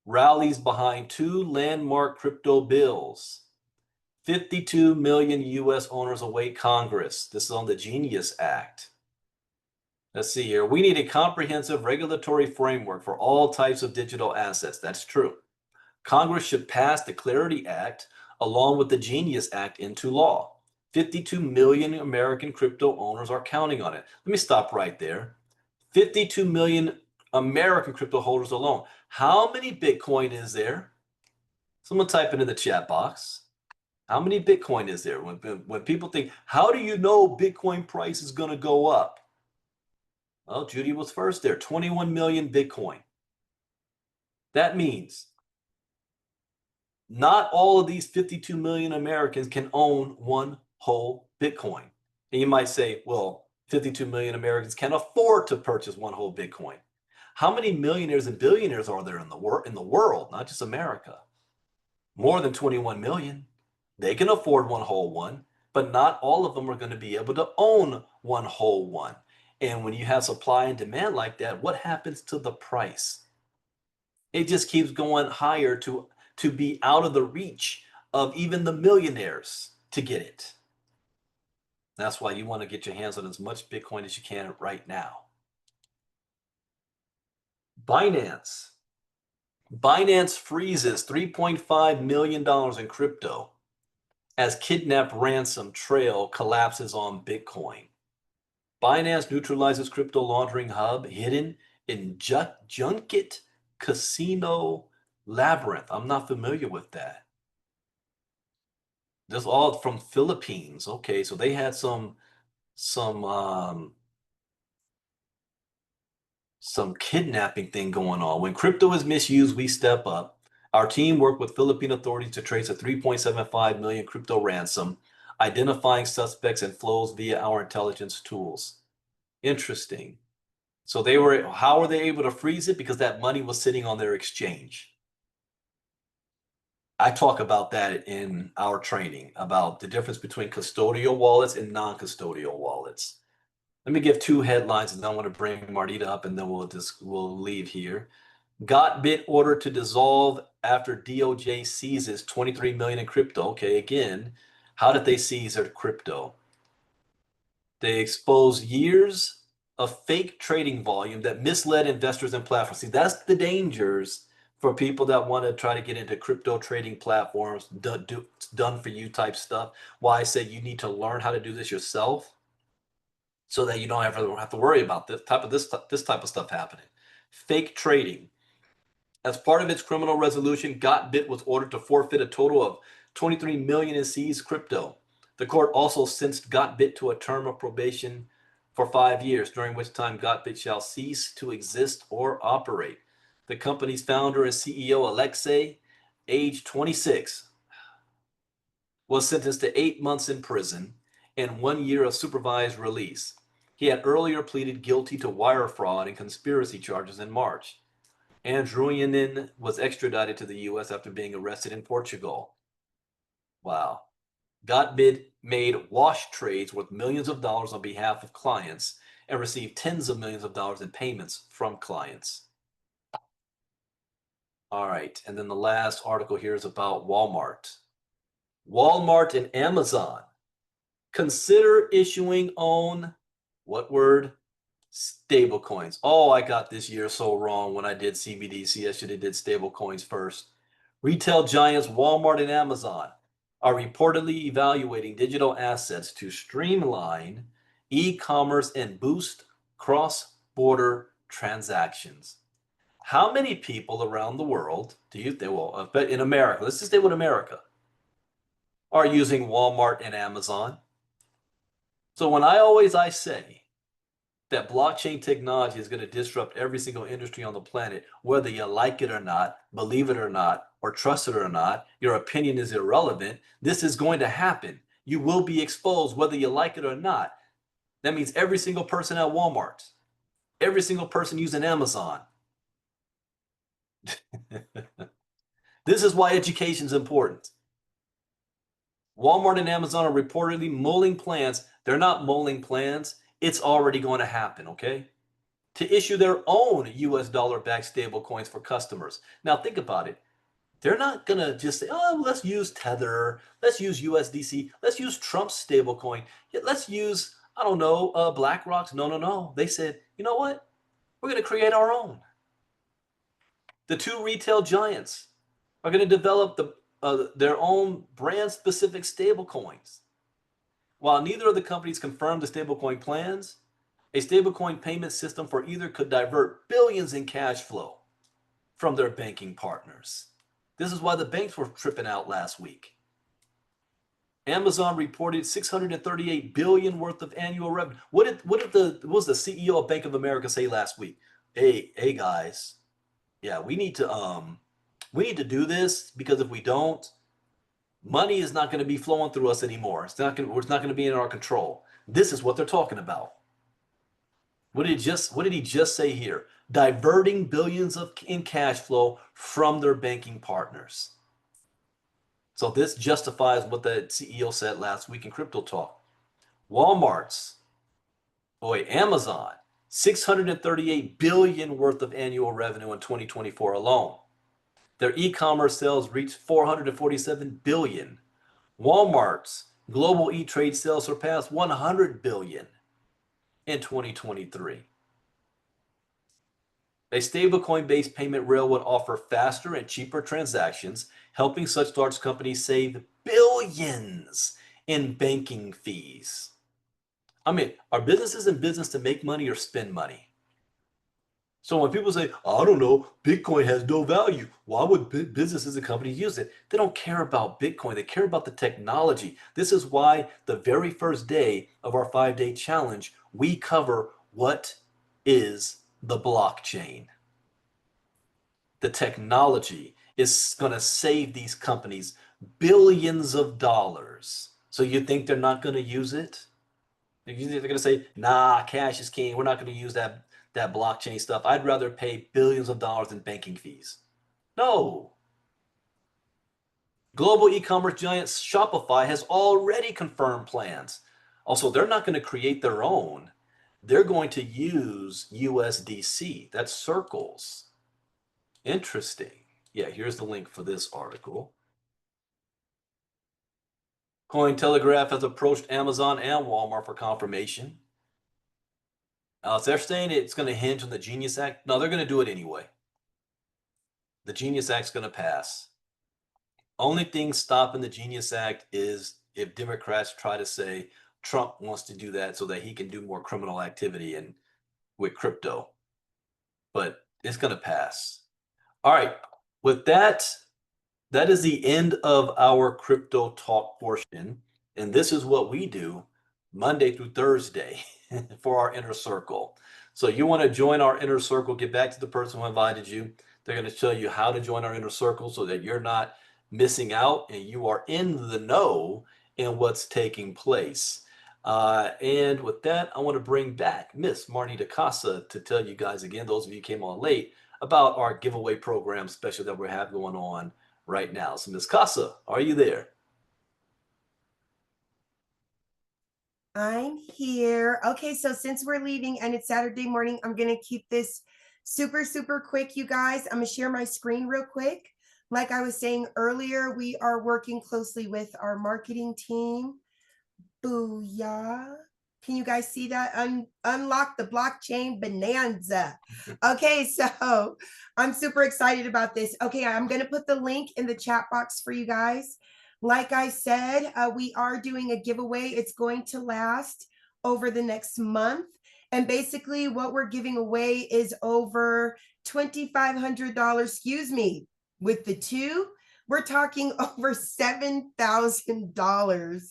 rallies behind two landmark crypto bills. 52 million U.S. owners await Congress. This is on the Genius Act. Let's see here. We need a comprehensive regulatory framework for all types of digital assets. That's true. Congress should pass the Clarity Act along with the Genius Act into law. 52 million American crypto owners are counting on it. Let me stop right there. 52 million American crypto holders alone. How many Bitcoin is there? Someone type it in the chat box. How many Bitcoin is there? When people think, how do you know Bitcoin price is going to go up? Well, Judy was first there, 21 million Bitcoin. That means not all of these 52 million Americans can own one whole Bitcoin. And you might say, well, 52 million Americans can afford to purchase one whole Bitcoin. How many millionaires and billionaires are there in the world, not just America? More than 21 million. They can afford one whole one, but not all of them are going to be able to own one whole one. And when you have supply and demand like that, what happens to the price? It just keeps going higher to be out of the reach of even the millionaires to get it. That's why you want to get your hands on as much Bitcoin as you can right now. Binance freezes $3.5 million in crypto as kidnap ransom trail collapses on Bitcoin. Binance neutralizes crypto laundering hub hidden in Junket Casino Labyrinth. I'm not familiar with that. This is all from Philippines. Okay, so they had some kidnapping thing going on. When crypto is misused, we step up. Our team worked with Philippine authorities to trace a 3.75 million crypto ransom, identifying suspects and flows via our intelligence tools. Interesting. So how were they able to freeze it? Because that money was sitting on their exchange. I talk about that in our training about the difference between custodial wallets and non-custodial wallets. Let me give two headlines, and then I want to bring Martita up, and then we'll leave here. Gotbit ordered to dissolve after DOJ seizes 23 million in crypto. Okay, again, how did they seize their crypto? They exposed years of fake trading volume that misled investors and platforms. See, that's the dangers for people that want to try to get into crypto trading platforms, done for you type stuff. Why I say you need to learn how to do this yourself so that you don't ever have to worry about this type of stuff happening. Fake trading. As part of its criminal resolution, Gotbit was ordered to forfeit a total of 23 million in seized crypto. The court also sentenced Gotbit to a term of probation for 5 years, during which time Gotbit shall cease to exist or operate. The company's founder and CEO, Alexei, age 26, was sentenced to 8 months in prison and 1 year of supervised release. He had earlier pleaded guilty to wire fraud and conspiracy charges in March. Androyanin was extradited to the U.S. after being arrested in Portugal. Wow. Gotbit made wash trades worth millions of dollars on behalf of clients and received tens of millions of dollars in payments from clients. All right, and then the last article here is about Walmart. Walmart and Amazon consider issuing own, what word? Stablecoins. Oh, I got this year so wrong when I did CBDC. I should have did stablecoins first. Retail giants Walmart and Amazon are reportedly evaluating digital assets to streamline e-commerce and boost cross-border transactions. How many people around the world do you think, well, but in America, let's just stay with America, are using Walmart and Amazon? So when I say that blockchain technology is going to disrupt every single industry on the planet, whether you like it or not, believe it or not, or trust it or not, your opinion is irrelevant. This is going to happen. You will be exposed whether you like it or not. That means every single person at Walmart, every single person using Amazon. This is why education is important. Walmart and Amazon are reportedly mulling plans. They're not mulling plans. It's already going to happen, okay? To issue their own US dollar-backed stablecoins for customers. Now think about it. They're not going to just say, oh, let's use Tether, let's use USDC, let's use Trump's stablecoin, let's use, I don't know, BlackRock's. No. They said, you know what? We're going to create our own. The two retail giants are going to develop their own brand-specific stablecoins. While neither of the companies confirmed the stablecoin plans, a stablecoin payment system for either could divert billions in cash flow from their banking partners. This is why the banks were tripping out last week. Amazon reported $638 billion worth of annual revenue. What was the CEO of Bank of America say last week? Hey guys, yeah, we need to do this, because if we don't, money is not going to be flowing through us anymore. It's not going to be in our control. This is what they're talking about. What did he just say here? Diverting billions in cash flow from their banking partners. So this justifies what the CEO said last week in Crypto Talk. Amazon, $638 billion worth of annual revenue in 2024 alone. Their e-commerce sales reached $447 billion. Walmart's global e-trade sales surpassed $100 billion in 2023. A stablecoin-based payment rail would offer faster and cheaper transactions, helping such large companies save billions in banking fees. I mean, are businesses in business to make money or spend money? So when people say, I don't know, Bitcoin has no value, why would businesses and companies use it? They don't care about Bitcoin. They care about the technology. This is why the very first day of our 5-day challenge, we cover what is the blockchain. The technology is going to save these companies billions of dollars. So you think they're not going to use it? They're going to say, nah, cash is king. We're not going to use that blockchain stuff. I'd rather pay billions of dollars in banking fees. No. Global e-commerce giant Shopify has already confirmed plans. Also, they're not going to create their own. They're going to use USDC. That's Circles. Interesting. Yeah, here's the link for this article. Cointelegraph has approached Amazon and Walmart for confirmation. So they're saying it's going to hinge on the Genius Act. No, they're going to do it anyway. The Genius Act's going to pass. Only thing stopping the Genius Act is if Democrats try to say Trump wants to do that so that he can do more criminal activity and with crypto. But it's going to pass. All right. With that, that is the end of our crypto talk portion. And this is what we do Monday through Thursday for our inner circle. So you want to join our inner circle, get back to the person who invited you. They're going to tell you how to join our inner circle so that you're not missing out and you are in the know in what's taking place. And with that, I want to bring back Miss Marnie DeCasa to tell you guys again, those of you who came on late, about our giveaway program special that we have going on right now. So Ms. Casa, are you there? I'm here. Okay, so since we're leaving and it's Saturday morning, I'm going to keep this super, super quick, you guys. I'm going to share my screen real quick. Like I was saying earlier, we are working closely with our marketing team. Booyah. Can you guys see that? Unlock the blockchain bonanza. Okay, so I'm super excited about this. Okay, I'm going to put the link in the chat box for you guys. Like I said, we are doing a giveaway. It's going to last over the next month. And basically what we're giving away is over $2,500, excuse me, with the two, we're talking over $7,000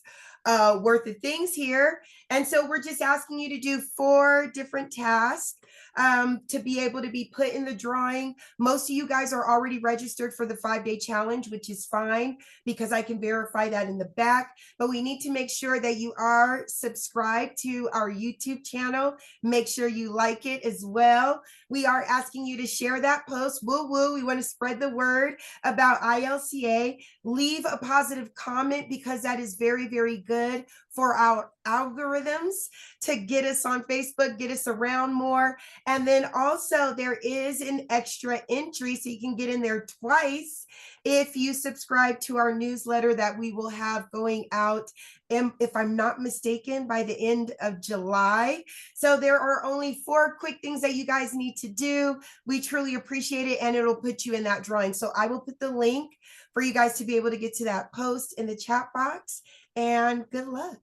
worth of things here. And so we're just asking you to do 4 different tasks to be able to be put in the drawing. Most of you guys are already registered for the 5-day challenge, which is fine because I can verify that in the back. But we need to make sure that you are subscribed to our YouTube channel. Make sure you like it as well. We are asking you to share that post. Woo woo. We want to spread the word about ILCA. Leave a positive comment because that is very, very good for our algorithms to get us on Facebook, get us around more. And then also there is an extra entry so you can get in there twice if you subscribe to our newsletter that we will have going out, if I'm not mistaken, by the end of July. So there are only 4 quick things that you guys need to do. We truly appreciate it, and it'll put you in that drawing. So I will put the link for you guys to be able to get to that post in the chat box, and good luck.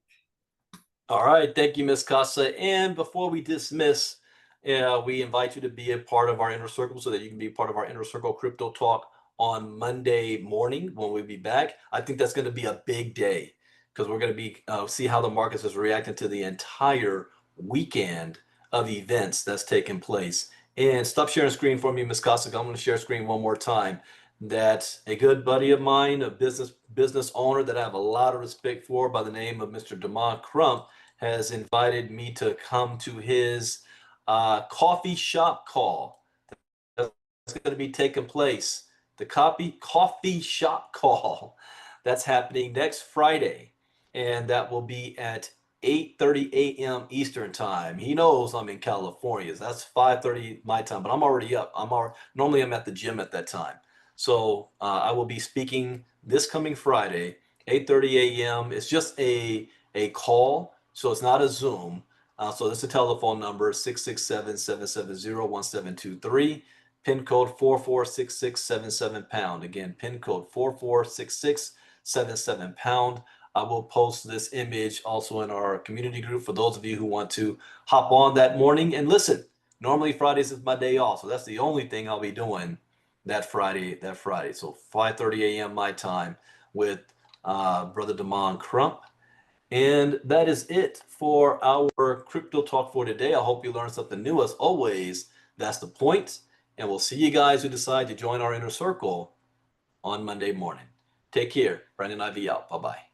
All right. Thank you, Ms. Casa. And before we dismiss, we invite you to be a part of our inner circle so that you can be part of our inner circle crypto talk on Monday morning when we'll be back. I think that's going to be a big day because we're going to be see how the markets is reacting to the entire weekend of events that's taking place. And stop sharing screen for me, Ms. Casa. I'm going to share screen one more time. That a good buddy of mine, a business owner that I have a lot of respect for by the name of Mr. Damon Crump, has invited me to come to his coffee shop call. That's going to be taking place. The coffee shop call that's happening next Friday, and that will be at 8:30 a.m. Eastern time. He knows I'm in California. So that's 5:30 my time, but I'm already up. Normally I'm at the gym at that time. So I will be speaking this coming Friday, 8:30 a.m. It's just a call, so it's not a Zoom. So this is a telephone number, 667-770-1723, PIN code 446677#. Again, PIN code 446677#. I will post this image also in our community group for those of you who want to hop on that morning and listen. Normally Fridays is my day off, so that's the only thing I'll be doing that Friday. So 5:30 a.m. my time with Brother Damon Crump. And that is it for our crypto talk for today. I hope you learned something new. As always, that's the point. And we'll see you guys who decide to join our inner circle on Monday morning. Take care. Brandon Ivey out. Bye-bye.